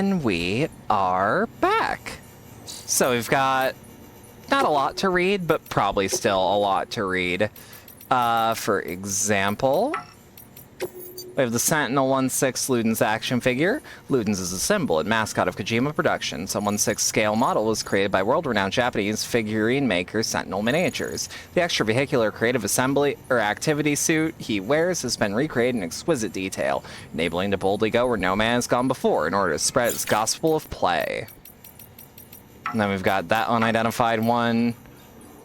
And we are back. So we've got not a lot to read, but probably still a lot to read. For example, we have the Sentinel 1/6 Ludens action figure. Ludens is a symbol and mascot of Kojima Productions. A 1/6 scale model was created by world-renowned Japanese figurine maker Sentinel Miniatures. The extravehicular creative assembly or activity suit he wears has been recreated in exquisite detail, enabling him to boldly go where no man has gone before in order to spread its gospel of play. And then we've got that unidentified one,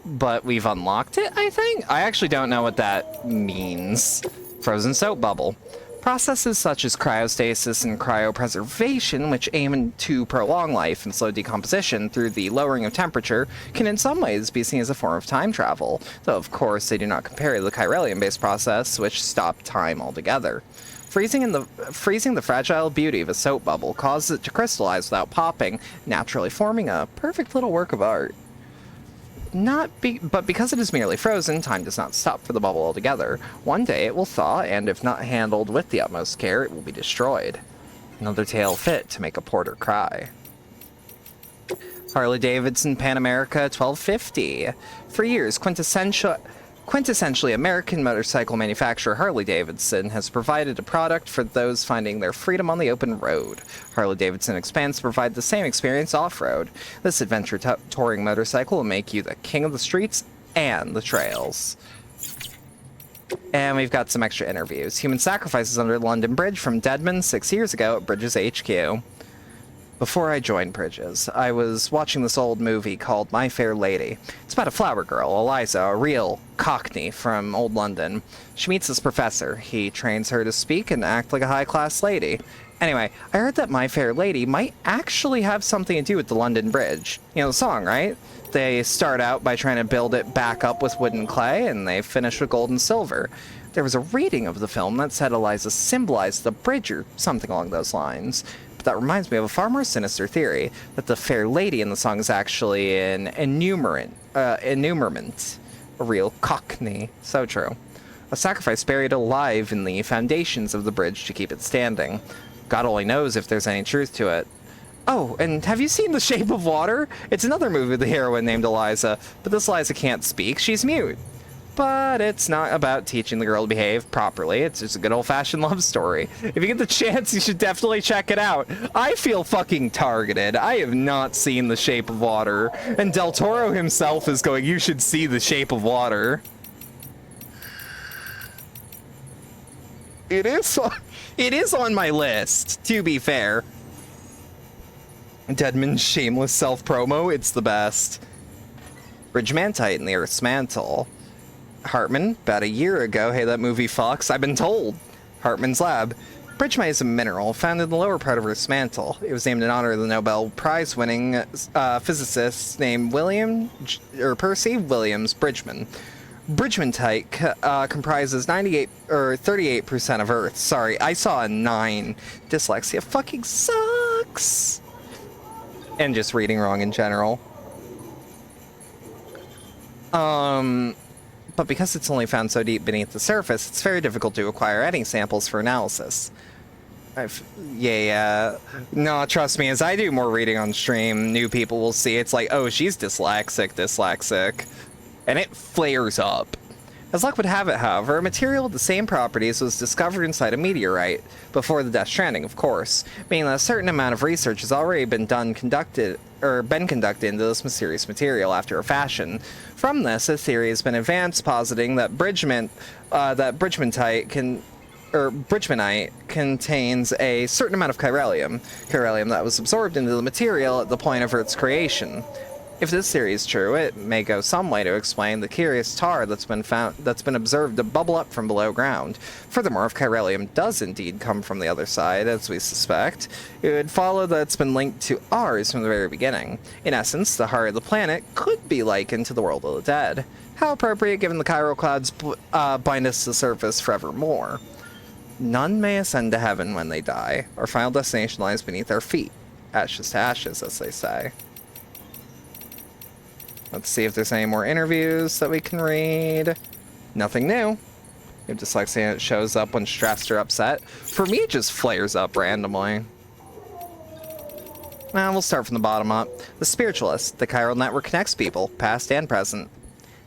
but we've unlocked it, I think? I actually don't know what that means. Frozen soap bubble. Processes such as cryostasis and cryopreservation, which aim to prolong life and slow decomposition through the lowering of temperature, can in some ways be seen as a form of time travel, though of course they do not compare to the chiralium-based process, which stopped time altogether. Freezing the fragile beauty of a soap bubble causes it to crystallize without popping, naturally forming a perfect little work of art. But because it is merely frozen, time does not stop for the bubble altogether. One day it will thaw, and if not handled with the utmost care, it will be destroyed. Another tale fit to make a porter cry. Harley-Davidson Pan America 1250. For years, quintessentially American motorcycle manufacturer Harley-Davidson has provided a product for those finding their freedom on the open road. Harley-Davidson expands to provide the same experience off-road. This adventure touring motorcycle will make you the king of the streets and the trails. And we've got some extra interviews. Human sacrifices under the London Bridge from Deadman 6 years ago at Bridges HQ. Before I joined Bridges, I was watching this old movie called My Fair Lady. It's about a flower girl, Eliza, a real cockney from old London. She meets this professor. He trains her to speak and act like a high-class lady. Anyway, I heard that My Fair Lady might actually have something to do with the London Bridge. You know the song, right? They start out by trying to build it back up with wood and clay, and they finish with gold and silver. There was a reading of the film that said Eliza symbolized the bridge or something along those lines. That reminds me of a far more sinister theory, that the fair lady in the song is actually an enumerant, a real cockney. So true. A sacrifice buried alive in the foundations of the bridge to keep it standing. God only knows if there's any truth to it. Oh, and have you seen The Shape of Water? It's another movie with a heroine named Eliza, but this Eliza can't speak, she's mute. But it's not about teaching the girl to behave properly. It's just a good old-fashioned love story. If you get the chance, you should definitely check it out. I feel fucking targeted. I have not seen The Shape of Water. And Del Toro himself is going, you should see The Shape of Water. It is on my list, to be fair. Deadman's shameless self-promo, it's the best. Bridgemantite in the Earth's Mantle. Hartman, about a year ago, hey, that movie fucks, I've been told. Hartman's lab. Bridgemite is a mineral found in the lower part of Earth's mantle. It was named in honor of the Nobel Prize-winning physicist named Percy Williams Bridgman. Bridgementite comprises 38% of Earth. Sorry, I saw a 9. Dyslexia fucking sucks. And just reading wrong in general. But because it's only found so deep beneath the surface, it's very difficult to acquire any samples for analysis. No, trust me, as I do more reading on stream, new people will see it's like, oh, she's dyslexic. And it flares up. As luck would have it, however, a material with the same properties was discovered inside a meteorite, before the Death Stranding, of course, meaning that a certain amount of research has already been conducted into this mysterious material after a fashion. From this, a theory has been advanced positing that Bridgemanite contains a certain amount of chiralium that was absorbed into the material at the point of Earth's creation. If this theory is true, it may go some way to explain the curious tar that's been observed to bubble up from below ground. Furthermore, if chiralium does indeed come from the other side, as we suspect, it would follow that it's been linked to ours from the very beginning. In essence, the heart of the planet could be likened to the world of the dead. How appropriate, given the chiral clouds bind us to the surface forevermore. None may ascend to heaven when they die. Our final destination lies beneath our feet. Ashes to ashes, as they say. Let's see if there's any more interviews that we can read. Nothing new. You have dyslexia and it shows up when stressed or upset. For me, it just flares up randomly. We'll start from the bottom up. The Spiritualist. The chiral network connects people, past and present.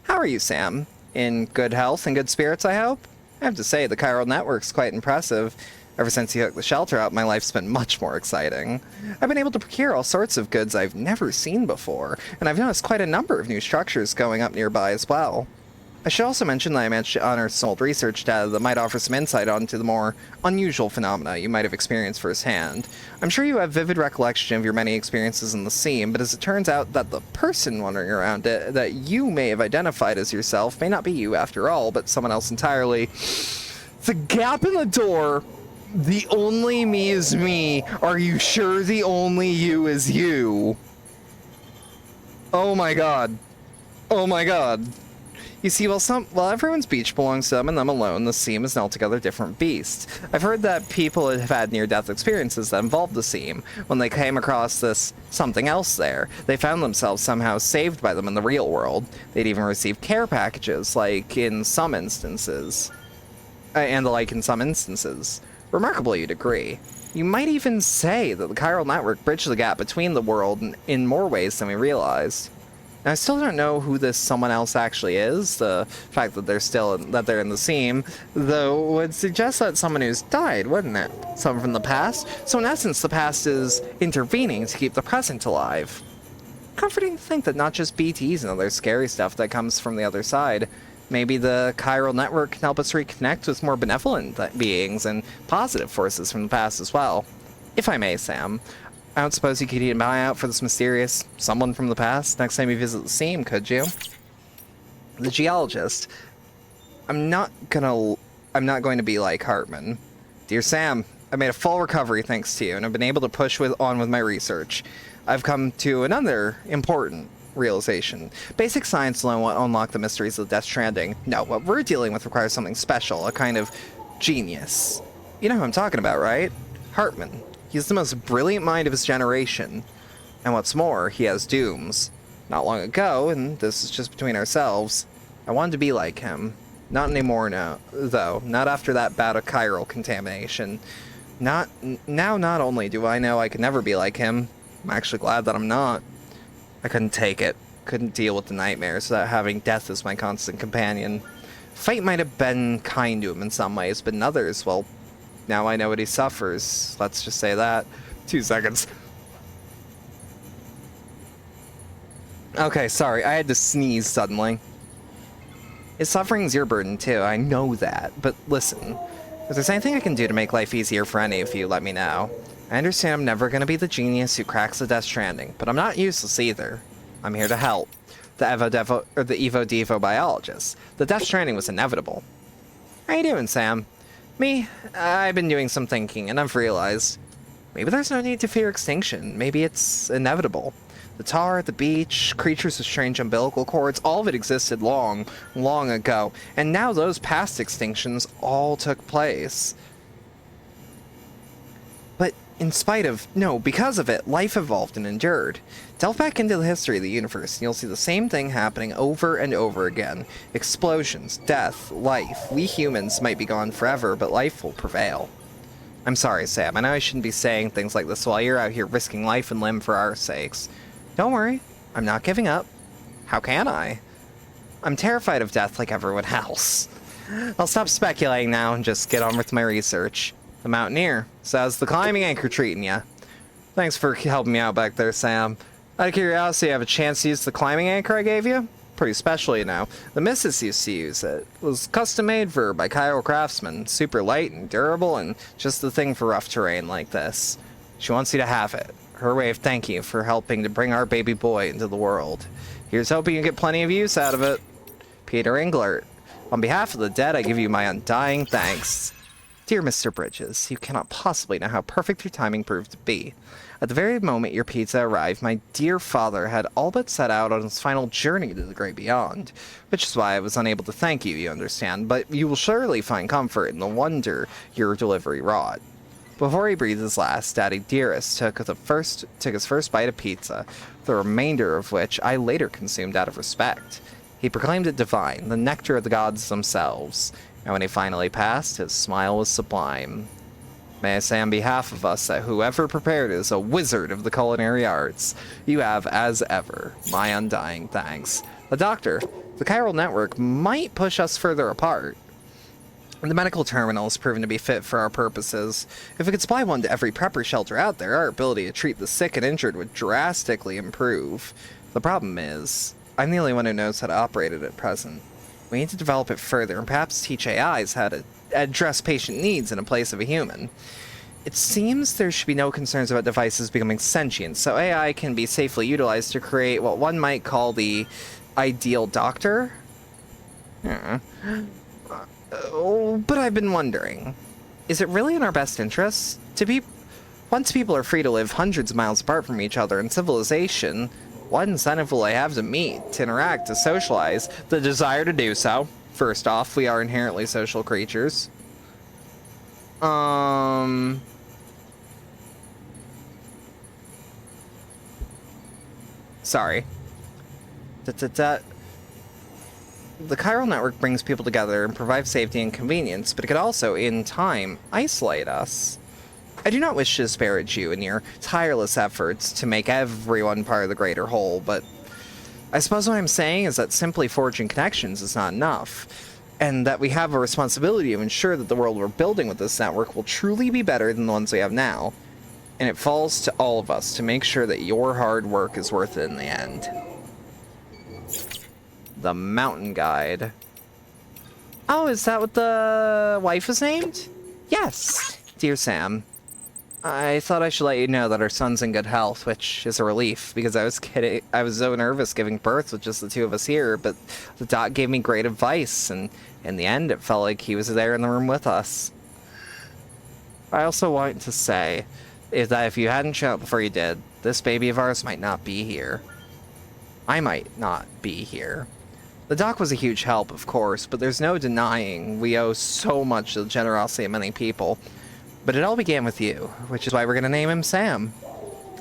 How are you, Sam? In good health and good spirits, I hope? I have to say, the chiral network's quite impressive. Ever since you hooked the shelter up, my life's been much more exciting. I've been able to procure all sorts of goods I've never seen before, and I've noticed quite a number of new structures going up nearby as well. I should also mention that I managed to unearth some old research data that might offer some insight onto the more unusual phenomena you might have experienced firsthand. I'm sure you have vivid recollection of your many experiences in the scene, but as it turns out that the person wandering around it that you may have identified as yourself may not be you after all, but someone else entirely. The gap in the door. The only me is me. Are you sure the only you is you? Oh my god. Oh my god. You see, while everyone's beach belongs to them and them alone, the seam is an altogether different beast. I've heard that people have had near-death experiences that involved the seam. When they came across this something else there, they found themselves somehow saved by them in the real world. They'd even received care packages, like in some instances. Remarkable, you'd agree. You might even say that the chiral network bridged the gap between the world in more ways than we realized. Now, I still don't know who this someone else actually is. The fact that they're in the seam, though, would suggest that someone who's died, wouldn't it? Someone from the past. So in essence, the past is intervening to keep the present alive. Comforting to think that not just BTs and other scary stuff that comes from the other side. Maybe the chiral network can help us reconnect with more benevolent beings and positive forces from the past as well. If I may, Sam. I don't suppose you could keep an eye out for this mysterious someone from the past next time you visit the seam, could you? The geologist. I'm not going to be like Hartman. Dear Sam, I made a full recovery thanks to you, and I've been able to push on with my research. I've come to another important realization. Basic science alone won't unlock the mysteries of Death Stranding. No, what we're dealing with requires something special, a kind of genius. You know who I'm talking about, right? Hartman. He's the most brilliant mind of his generation. And what's more, he has dooms. Not long ago, and this is just between ourselves, I wanted to be like him. Not anymore now, though. Not after that bout of chiral contamination. Not only do I know I could never be like him, I'm actually glad that I'm not. I couldn't take it. Couldn't deal with the nightmares without having death as my constant companion. Fate might have been kind to him in some ways, but in others, well, now I know what he suffers. Let's just say that. 2 seconds. Okay, sorry. I had to sneeze suddenly. His suffering's your burden, too. I know that. But listen, if there's anything I can do to make life easier for any of you, let me know. I understand I'm never going to be the genius who cracks the Death Stranding, but I'm not useless either. I'm here to help. The Evo Devo biologist. The Death Stranding was inevitable. How you doing, Sam? Me? I've been doing some thinking, and I've realized maybe there's no need to fear extinction. Maybe it's inevitable. The tar, the beach, creatures with strange umbilical cords, all of it existed long, long ago. And now those past extinctions all took place. But because of it, life evolved and endured. Delve back into the history of the universe, and you'll see the same thing happening over and over again. Explosions, death, life. We humans might be gone forever, but life will prevail. I'm sorry, Sam. I know I shouldn't be saying things like this while you're out here risking life and limb for our sakes. Don't worry. I'm not giving up. How can I? I'm terrified of death like everyone else. I'll stop speculating now and just get on with my research. The Mountaineer. So how's the climbing anchor treating ya? Thanks for helping me out back there, Sam. Out of curiosity, you have a chance to use the climbing anchor I gave you? Pretty special, you know. The missus used to use it. It was custom made for her by chiral craftsmen. Super light and durable and just the thing for rough terrain like this. She wants you to have it. Her way of thanking you for helping to bring our baby boy into the world. Here's hoping you get plenty of use out of it. Peter Englert. On behalf of the dead, I give you my undying thanks. Dear Mr. Bridges, you cannot possibly know how perfect your timing proved to be. At the very moment your pizza arrived, my dear father had all but set out on his final journey to the great beyond, which is why I was unable to thank you, you understand, but you will surely find comfort in the wonder your delivery wrought. Before he breathed his last, Daddy Dearest took his first bite of pizza, the remainder of which I later consumed out of respect. He proclaimed it divine, the nectar of the gods themselves. And when he finally passed, his smile was sublime. May I say on behalf of us that whoever prepared is a wizard of the culinary arts. You have, as ever, my undying thanks. The doctor, the chiral network might push us further apart. The medical terminal is proven to be fit for our purposes. If we could supply one to every prepper shelter out there, our ability to treat the sick and injured would drastically improve. The problem is, I'm the only one who knows how to operate it at present. We need to develop it further and perhaps teach AIs how to address patient needs in a place of a human. It seems there should be no concerns about devices becoming sentient, so AI can be safely utilized to create what one might call the ideal doctor? But I've been wondering, is it really in our best interests? Once people are free to live hundreds of miles apart from each other in civilization, what incentive will I have to meet, to interact, to socialize? The desire to do so. First off, we are inherently social creatures. Sorry. The chiral network brings people together and provides safety and convenience, but it could also, in time, isolate us. I do not wish to disparage you in your tireless efforts to make everyone part of the greater whole, but I suppose what I'm saying is that simply forging connections is not enough, and that we have a responsibility to ensure that the world we're building with this network will truly be better than the ones we have now. And it falls to all of us to make sure that your hard work is worth it in the end. The Mountain Guide. Oh, is that what the wife was named? Yes. Dear Sam, I thought I should let you know that our son's in good health, which is a relief, because I was so nervous giving birth with just the two of us here, but the doc gave me great advice, and in the end it felt like he was there in the room with us. I also want to say is that if you hadn't shown up before you did, this baby of ours might not be here. I might not be here. The doc was a huge help, of course, but there's no denying we owe so much to the generosity of many people. But it all began with you, which is why we're going to name him Sam.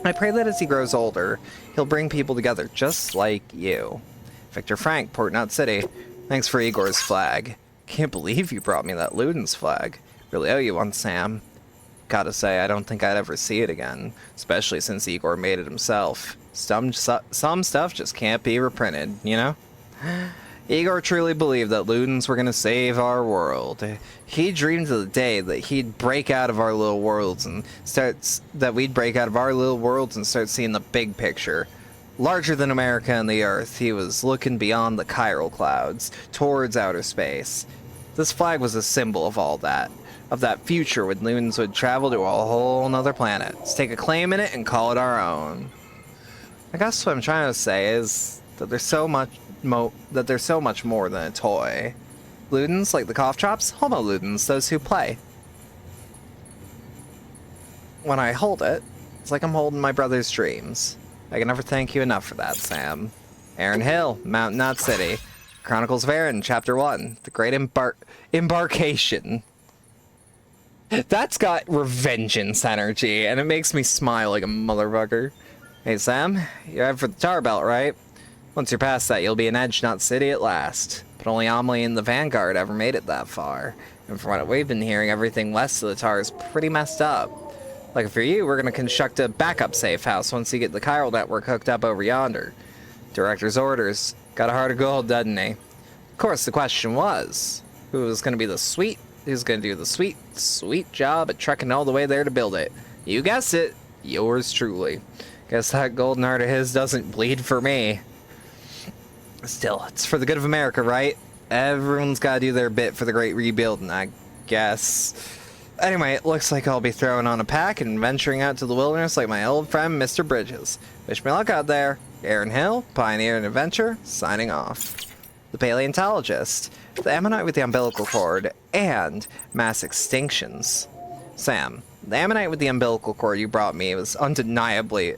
I pray that as he grows older, he'll bring people together just like you. Victor Frank, Port Knot City. Thanks for Igor's flag. Can't believe you brought me that Luden's flag. Really owe you one, Sam. Gotta say, I don't think I'd ever see it again, especially since Igor made it himself. Some stuff just can't be reprinted, you know? Igor truly believed that Ludens were going to save our world. He dreamed of the day that he'd break out of our little worlds and start seeing the big picture. Larger than America and the Earth, he was looking beyond the chiral clouds, towards outer space. This flag was a symbol of all that. Of that future when Ludens would travel to a whole nother planet, stake a claim in it and call it our own. I guess what I'm trying to say is that there's so much more than a toy. Ludens, like the cough drops, homo Ludens, those who play. When I hold it, it's like I'm holding my brother's dreams. I can never thank you enough for that, Sam. Aaron Hill, Mountain Knot City. Chronicles of Aaron, Chapter 1. The Great Embarkation. That's got revengeance energy, and it makes me smile like a motherfucker. Hey, Sam, you're headed for the Tar Belt, right? Once you're past that, you'll be in Edge Knot City at last. But only Amelie and the Vanguard ever made it that far. And from what we've been hearing, everything west of the Tar is pretty messed up. Like for you, we're going to construct a backup safe house once you get the chiral network hooked up over yonder. Director's orders. Got a heart of gold, doesn't he? Of course, the question was, who's going to do the sweet job at trekking all the way there to build it? You guessed it. Yours truly. Guess that golden heart of his doesn't bleed for me. Still, it's for the good of America, right? Everyone's got to do their bit for the great rebuilding, I guess. Anyway, it looks like I'll be throwing on a pack and venturing out to the wilderness like my old friend, Mr. Bridges. Wish me luck out there. Aaron Hill, Pioneer and Adventure, signing off. The Paleontologist, the Ammonite with the umbilical cord, and mass extinctions. Sam, the Ammonite with the umbilical cord you brought me has undeniably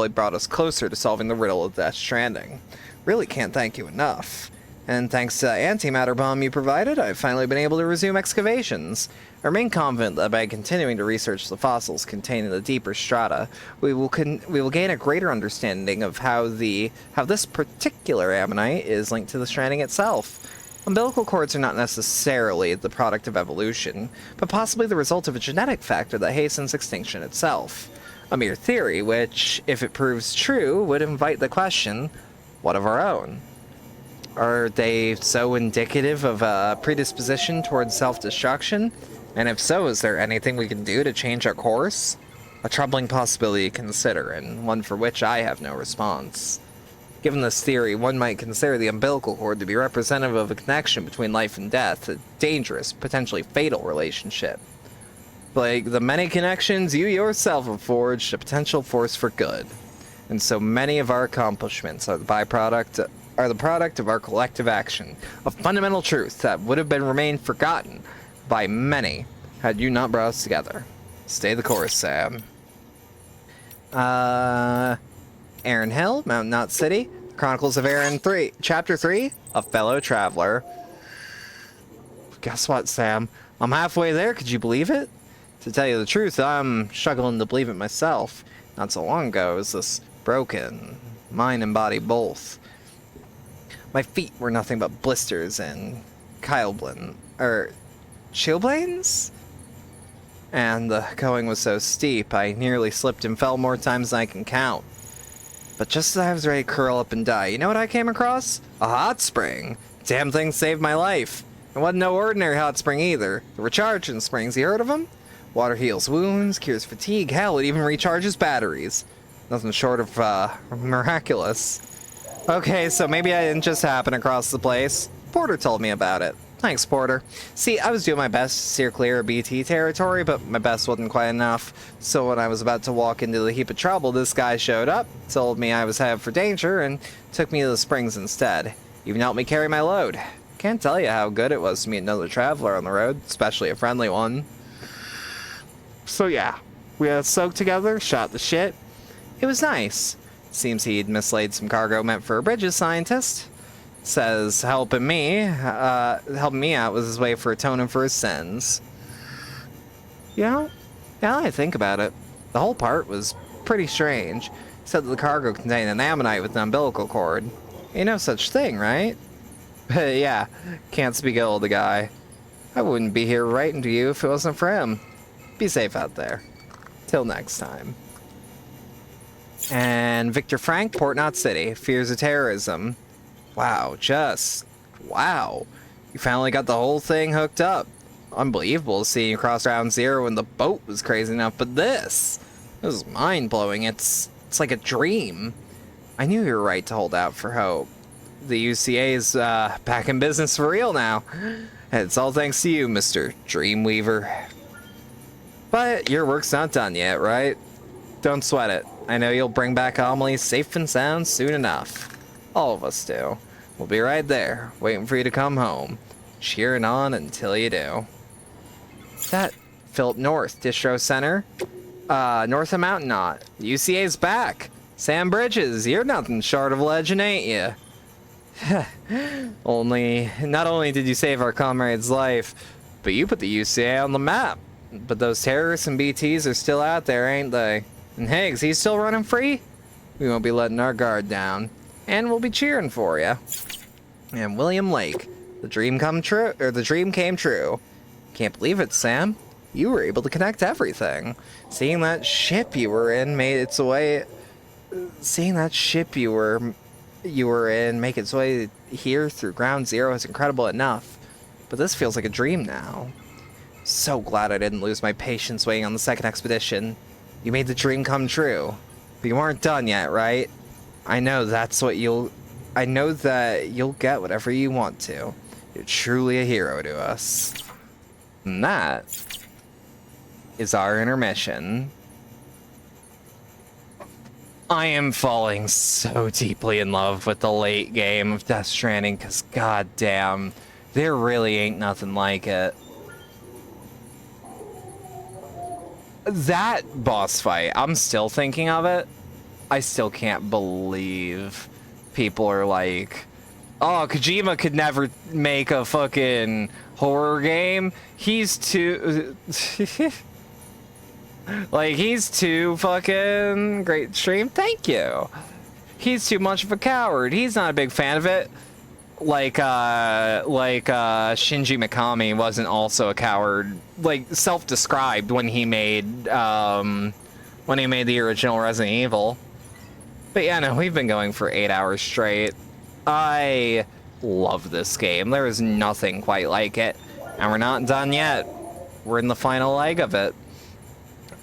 brought us closer to solving the riddle of Death Stranding. Really can't thank you enough. And thanks to that antimatter bomb you provided, I've finally been able to resume excavations. I remain confident that by continuing to research the fossils contained in the deeper strata, we will gain a greater understanding of how this particular ammonite is linked to the Stranding itself. Umbilical cords are not necessarily the product of evolution, but possibly the result of a genetic factor that hastens extinction itself. A mere theory which, if it proves true, would invite the question, what of our own? Are they so indicative of a predisposition towards self-destruction? And if so, is there anything we can do to change our course? A troubling possibility to consider, and one for which I have no response. Given this theory, one might consider the umbilical cord to be representative of a connection between life and death, a dangerous, potentially fatal relationship. Like the many connections you yourself have forged, a potential force for good. And so many of our accomplishments are the product of our collective action, a fundamental truth that would have been remained forgotten by many had you not brought us together. Stay the course, Sam. Aaron Hill, Mountain Knot City, Chronicles of Aaron 3, Chapter 3, A Fellow Traveler. Guess what, Sam? I'm halfway there, could you believe it? To tell you the truth, I'm struggling to believe it myself. Not so long ago, I was this broken, mind and body both. My feet were nothing but blisters and chilblains? And the going was so steep, I nearly slipped and fell more times than I can count. But just as I was ready to curl up and die, you know what I came across? A hot spring. Damn thing saved my life. It wasn't no ordinary hot spring either. The recharging springs, you heard of them? Water heals wounds, cures fatigue, hell, it even recharges batteries. Nothing short of, miraculous. Okay, so maybe I didn't just happen across the place. Porter told me about it. Thanks, Porter. See, I was doing my best to steer clear of BT territory, but my best wasn't quite enough. So when I was about to walk into the heap of trouble, this guy showed up, told me I was headed for danger, and took me to the springs instead. Even helped me carry my load. Can't tell you how good it was to meet another traveler on the road, especially a friendly one. So yeah, we had soaked together, shot the shit. It was nice. Seems he'd mislaid some cargo meant for a bridges scientist. Says helping me out was his way for atoning for his sins. You know, now that I think about it, the whole part was pretty strange. He said that the cargo contained an ammonite with an umbilical cord. Ain't no such thing, right? Yeah, can't speak ill of the guy. I wouldn't be here writing to you if it wasn't for him. Be safe out there. Till next time. And Victor Frank, Port Knot City, fears of terrorism. Wow, wow. You finally got the whole thing hooked up. Unbelievable seeing you cross Ground Zero when the boat was crazy enough, but this is mind-blowing. It's like a dream. I knew you were right to hold out for hope. The UCA's back in business for real now. It's all thanks to you, Mr. Dreamweaver. But your work's not done yet, right? Don't sweat it. I know you'll bring back Amelie safe and sound soon enough. All of us do. We'll be right there, waiting for you to come home. Cheering on until you do. That Philip North, Distro Center. North of Mountain Knot. UCA's back. Sam Bridges, you're nothing short of a legend, ain't you? Not only did you save our comrade's life, but you put the UCA on the map. But those terrorists and BTs are still out there, ain't they? And Higgs, he's still running free? We won't be letting our guard down. And we'll be cheering for you. And William Lake, the dream came true. Can't believe it, Sam. You were able to connect everything. Seeing that ship you were in make its way here through Ground Zero is incredible enough. But this feels like a dream now. So glad I didn't lose my patience waiting on the second expedition. You made the dream come true. But you aren't done yet, right? I know that you'll get whatever you want to. You're truly a hero to us. And that is our intermission. I am falling so deeply in love with the late game of Death Stranding, because goddamn, there really ain't nothing like it. That boss fight, I'm still thinking of it. I still can't believe people are like, oh, Kojima could never make a fucking horror game. He's too... like, he's too fucking great stream. Thank you. He's too much of a coward. He's not a big fan of it. Shinji Mikami wasn't also a coward, like self-described when he made the original Resident Evil. But yeah, no, we've been going for 8 hours straight. I love this game. There is nothing quite like it, and we're not done yet. We're in the final leg of it.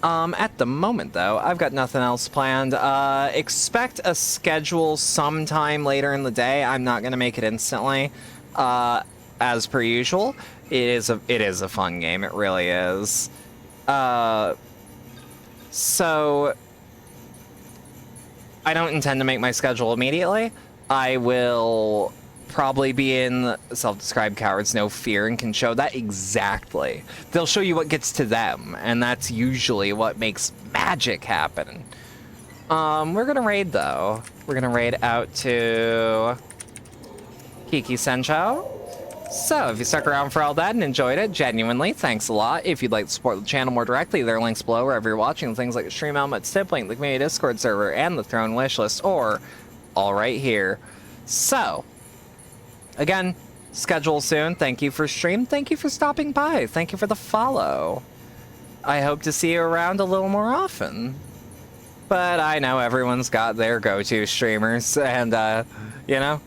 At the moment, though, I've got nothing else planned. Expect a schedule sometime later in the day. I'm not gonna make it instantly, as per usual. It is a fun game. It really is. So I don't intend to make my schedule immediately. I will probably be in self-described cowards no fear and can show that exactly. They'll show you what gets to them, and that's usually what makes magic happen. We're gonna raid though. We're gonna raid out to Kiki Sencho. So if you stuck around for all that and enjoyed it, genuinely, thanks a lot. If you'd like to support the channel more directly, there are links below wherever you're watching, things like the stream element, tip link, the community Discord server, and the throne wishlist, or all right here. So again, schedule soon. Thank you for stream. Thank you for stopping by. Thank you for the follow. I hope to see you around a little more often. But I know everyone's got their go-to streamers, and, you know.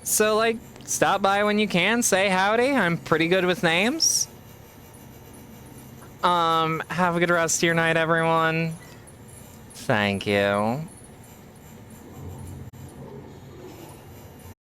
So, like, stop by when you can. Say howdy. I'm pretty good with names. Have a good rest of your night, everyone. Thank you.